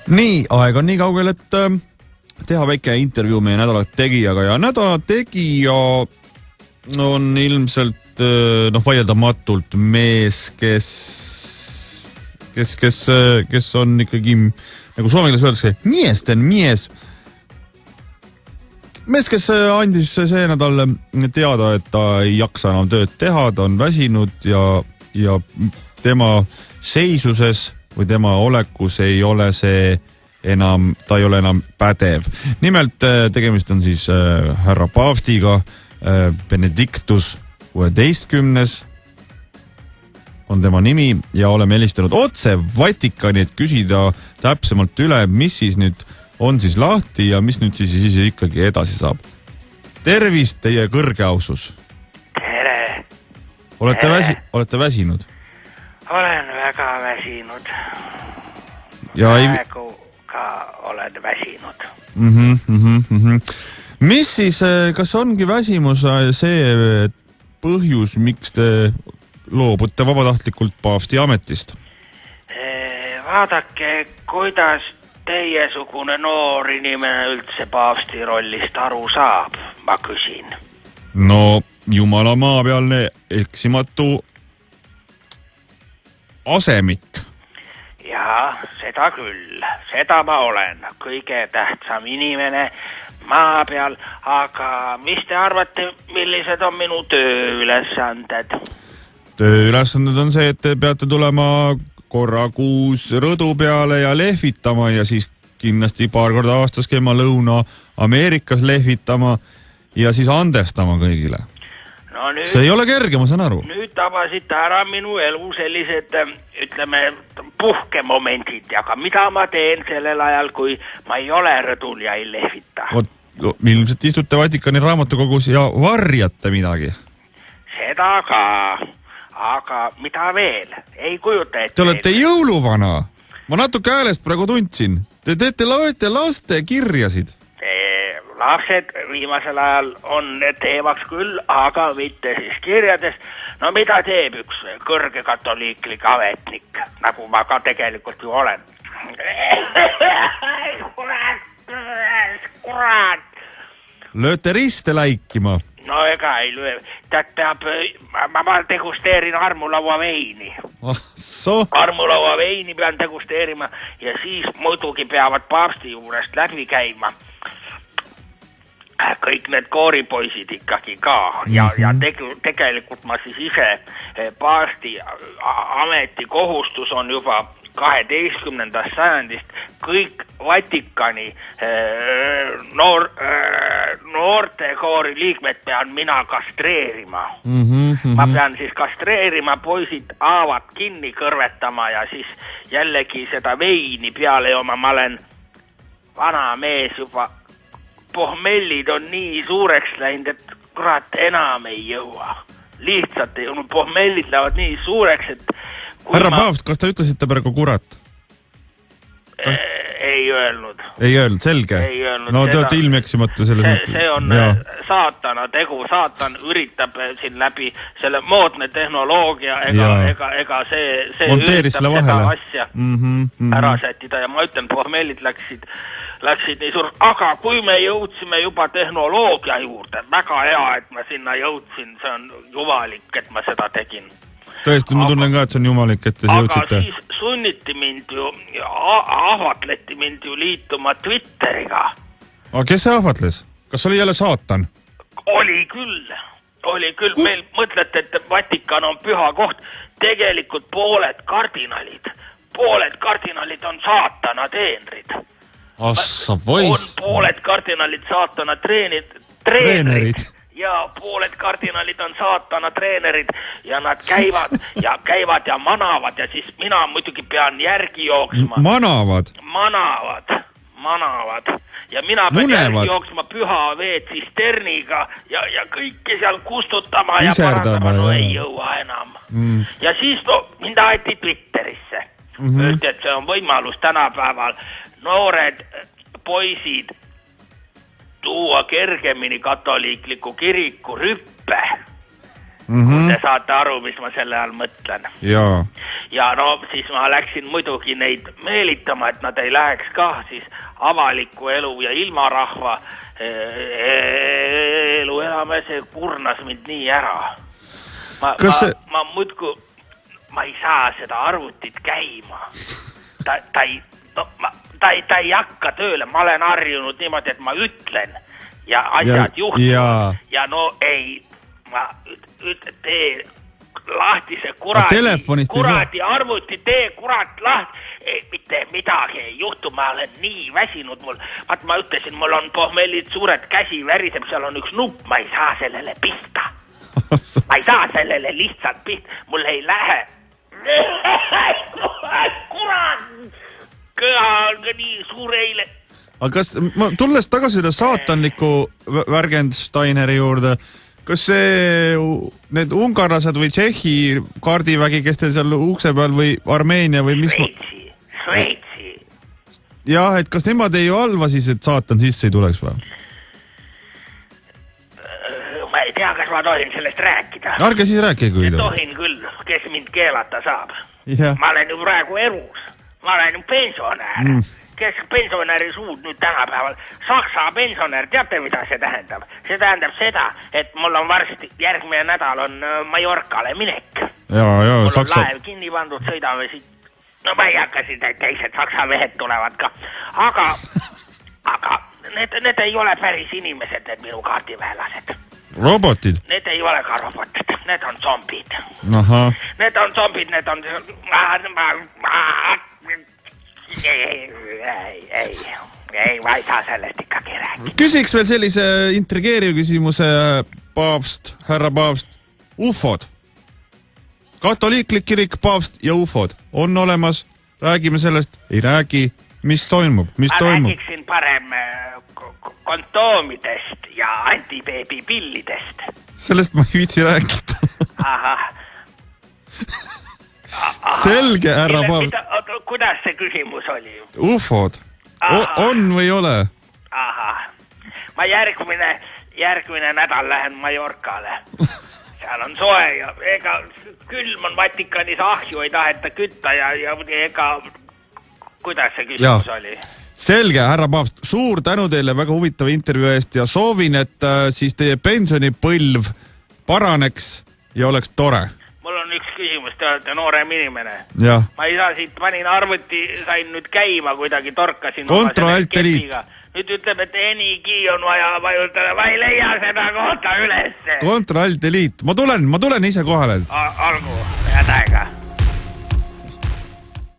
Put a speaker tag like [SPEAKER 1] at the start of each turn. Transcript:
[SPEAKER 1] Nii, aeg on nii kaugel, et teha väike intervjuu meie nädala tegijaga ja nädala tegija on ilmselt vaieldamatult mees, kes on ikkagi, nagu soome keeles öeldakse, miesten mies. Mees, kes andis see nädal teada, et ta ei jaksa enam tööd teha, ta on väsinud ja tema seisuses või tema olekus ei ole see enam, ta ei ole enam pädev. Nimelt tegemist on siis härra paavstiga, Benedictus 16. on tema nimi ja oleme helistanud otse Vatikani, et küsida täpsemalt üle, mis siis nüüd on siis lahti ja mis nüüd siis ikkagi edasi saab. Tervist, teie kõrge ausus.
[SPEAKER 2] Tere.
[SPEAKER 1] Olete väsinud?
[SPEAKER 2] Olen väga väsinud.
[SPEAKER 1] Ja
[SPEAKER 2] praegu ka olen väsinud.
[SPEAKER 1] Mis siis, kas ongi väsimus see põhjus, miks te loobute vabatahtlikult paavsti ametist?
[SPEAKER 2] Vaadake, kuidas teiesugune noor inimene üldse paavsti rollist aru saab, ma küsin.
[SPEAKER 1] No, jumala maapealne eksimatu asemik.
[SPEAKER 2] Jaa, seda küll. Seda ma olen. Kõige tähtsam inimene maa peal. Aga mis te arvate, millised on minu tööülesanded?
[SPEAKER 1] Tööülesanded on see, et te peate tulema korra kuus rõdu peale ja lehvitama ja siis kindlasti paar korda aastas käima Lõuna-Ameerikas lehvitama ja siis andestama kõigile.
[SPEAKER 2] No nüüd,
[SPEAKER 1] see ei ole kerge, ma saan aru.
[SPEAKER 2] Nüüd tabasite ära minu elu sellised, ütleme, puhkemomendid, aga mida ma teen sellel ajal, kui ma ei ole rõdul ja ei lehvita?
[SPEAKER 1] Ilmselt istute Vatikani raamatukogus ja varjate midagi.
[SPEAKER 2] Seda ka, aga mida veel? Ei kujuta ette.
[SPEAKER 1] Te olete jõuluvana. Ma natuke häälest praegu tundsin. Te loete laste kirjasid.
[SPEAKER 2] Lapsed viimasel ajal on teemaks küll, aga mitte siis kirjades. No mida teeb üks kõrge katoliiklik ametnik, nagu ma ka tegelikult ju olen? Kurat!
[SPEAKER 1] Lööte riste läikima?
[SPEAKER 2] No ega ei löö. Täht peab, ma degusteerin armulaua veini. Armulaua veini pean degusteerima ja siis muidugi peavad paavsti juurest läbi käima. Kõik need kooripoisid ikkagi ka ja tegelikult ma siis ise paavsti ametikohustus on juba 12. sajandist kõik Vatikani noorte koori liikmed pean mina kastreerima. Ma pean siis kastreerima, poisid haavad kinni kõrvetama ja siis jällegi seda veini peale jooma. Ma olen vana mees juba. Pohmellid on nii suureks läinud, et kurat enam ei jõua. Lihtsalt pohmellid lähevad nii suureks, et...
[SPEAKER 1] Härra paavst, kas te ütlesite praegu kurat?
[SPEAKER 2] Ei öelnud.
[SPEAKER 1] Ei öelnud, selge.
[SPEAKER 2] Ei öelnud.
[SPEAKER 1] No te olete ilmeksimatu selles mõttes.
[SPEAKER 2] See on saatana tegu. Saatan üritab siin läbi selle moodne tehnoloogia ega see
[SPEAKER 1] monteeris
[SPEAKER 2] üritab
[SPEAKER 1] seda
[SPEAKER 2] asja ära sättida ja ma ütlen, pohmellid läksid nii suur, aga kui me jõudsime juba tehnoloogia juurde, väga hea, et ma sinna jõudsin, see on jumalik, et ma seda tegin.
[SPEAKER 1] Tõesti, ma tunnen ka, et see on jumalik, et te jõudsite.
[SPEAKER 2] Aga siis sunniti mind ju, ahvatleti mind ju liituma Twitteriga.
[SPEAKER 1] Aga kes see ahvatles? Kas oli jälle saatan?
[SPEAKER 2] Oli küll. Meil mõtlete, et Vatikan on püha koht. Tegelikult pooled kardinalid on saatana teenrid.
[SPEAKER 1] Assa poiss.
[SPEAKER 2] On pooled kardinalid saatana treenerid. Ja pooled kardinalid on saatana treenerid ja nad käivad ja manavad ja siis mina muidugi pean järgi jooksma.
[SPEAKER 1] Manavad?
[SPEAKER 2] Manavad. Ja mina pean järgi jooksma püha veed sisterniga ja kõike seal kustutama ja parandama, no ei jõua enam. Ja siis mind aeti Twitterisse. Öeldi, et see on võimalus tänapäeval noored poisid tuua kergemini katoliikliku kiriku rüppe kui te saate aru, mis ma selle all mõtlen.
[SPEAKER 1] Ja
[SPEAKER 2] no siis ma läksin muidugi neid meelitama, et nad ei läheks ka siis avaliku elu ja ilmarahva elu elame, see kurnas mind nii ära. Ma muudku, ma ei saa seda arvutit käima. Ta ei hakka tööle, ma olen harjunud niimoodi, et ma ütlen ja asjad juhtuvad ja no ei, ma tee lahti see kuradi arvuti, tee kurat lahti, mitte midagi ei juhtu, ma olen nii väsinud mul, vaat ma ütlesin, mul on pohmellid suured, käsi väriseb, seal on üks nupp, ma ei saa sellele pista. Ma ei saa sellele lihtsalt pista, mul ei lähe. Kurat, kõha on ka nii suur eile.
[SPEAKER 1] Aga kas, tulles tagasi selle saatanliku Värgensteineri juurde, kas see, need ungarlased või Tšehhi kaardivägi, kes teil seal ukse peal või Armeenia või mis...
[SPEAKER 2] Šveitsi.
[SPEAKER 1] Jah, et kas nemad ei halva siis, et saatan sisse ei tuleks või?
[SPEAKER 2] Ma ei tea, kas ma tohin sellest rääkida.
[SPEAKER 1] Arge siis rääkige, kui
[SPEAKER 2] tohin küll, kes mind keelata saab.
[SPEAKER 1] Ja.
[SPEAKER 2] Ma olen ju praegu elus. Ma olen ju pensionär. Kes pensionäri suud nüüd tänapäeval? Saksa pensionär, teate mida see tähendab? See tähendab seda, et mul on varsti, järgmine nädal on Mallorcale minek.
[SPEAKER 1] Mul
[SPEAKER 2] on laev kinni pandud, sõidame siit. No ma ei hakka siin, teised saksa mehed tulevad ka. Aga need ei ole päris inimesed, need minu kaardiväelased.
[SPEAKER 1] Robotid?
[SPEAKER 2] Need ei ole ka robotid, need on zombid.
[SPEAKER 1] Aha.
[SPEAKER 2] Need on zombid, need on... Ei, ma ei saa sellest ikkagi rääkida.
[SPEAKER 1] Küsiks veel sellise intrigeeriv küsimuse härra paavst. UFOd. Katoliiklik kirik, paavst ja UFOd on olemas. Räägime sellest, ei räägi. Mis toimub? Ma
[SPEAKER 2] räägiksin parem kontoomidest ja antibeebipillidest.
[SPEAKER 1] Sellest ma ei viitsi rääkida.
[SPEAKER 2] Ahah.
[SPEAKER 1] Selge, härra paavst.
[SPEAKER 2] Kuidas see küsimus oli?
[SPEAKER 1] UFOd. On või ei ole?
[SPEAKER 2] Ahah. Ma järgmine nädal lähen Mallorcale. Seal on soe ja ega külm on Vatikanis, ahju ei taheta kütta ja ega... Kuidas see küsimus oli?
[SPEAKER 1] Selge, härra paavst. Suur tänu teile väga huvitava intervjuu eest ja soovin, et siis teie pensionipõlv paraneks ja oleks tore.
[SPEAKER 2] Mul on üks küsimus, te olete noorem inimene.
[SPEAKER 1] Ja.
[SPEAKER 2] Ma ei saa siit, panin arvuti, sain nüüd käima, kuidagi torkasin.
[SPEAKER 1] Control-Alt-Delete.
[SPEAKER 2] Nüüd ütleb, et enigi on vaja vajutada, ma ei leia seda kohta ülesse.
[SPEAKER 1] Control-Alt-Delete. Ma tulen ise kohale.
[SPEAKER 2] Olgu, head aega.